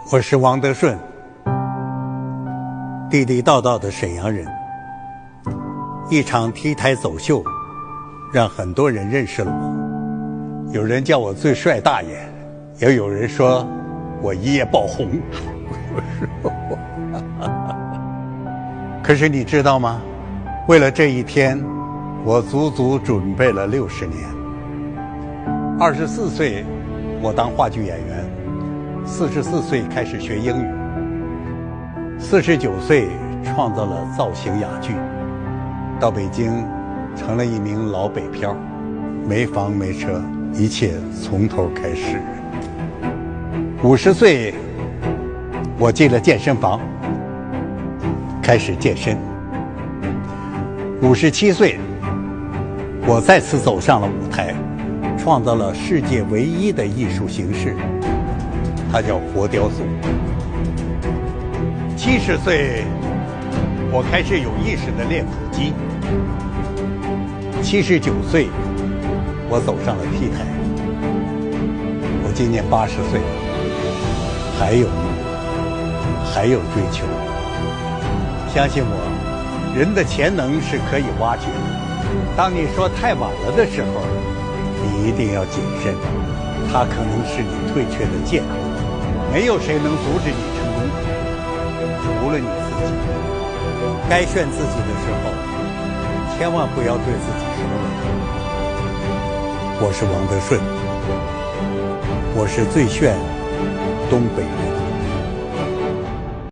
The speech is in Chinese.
我是王德顺，地地道道的沈阳人。一场 T 台走秀，让很多人认识了我。有人叫我最帅大爷，也有人说我一夜爆红。可是你知道吗？为了这一天，我足足准备了60年。24岁，我当话剧演员；44岁开始学英语；49岁创造了造型哑剧，到北京成了一名老北漂，没房没车，一切从头开始。50岁，我进了健身房，开始健身。57岁，我再次走上了舞台，创造了世界唯一的艺术形式，它叫活雕塑。70岁，我开始有意识地练腹肌。79岁，我走上了 T 台。我今年80岁了，还有路，还有追求。相信我，人的潜能是可以挖掘的。当你说太晚了的时候，你一定要谨慎，它可能是你退却的箭。没有谁能阻止你成功，除了你自己。该炫自己的时候，千万不要对自己说了。我是王德顺，我是最炫东北人。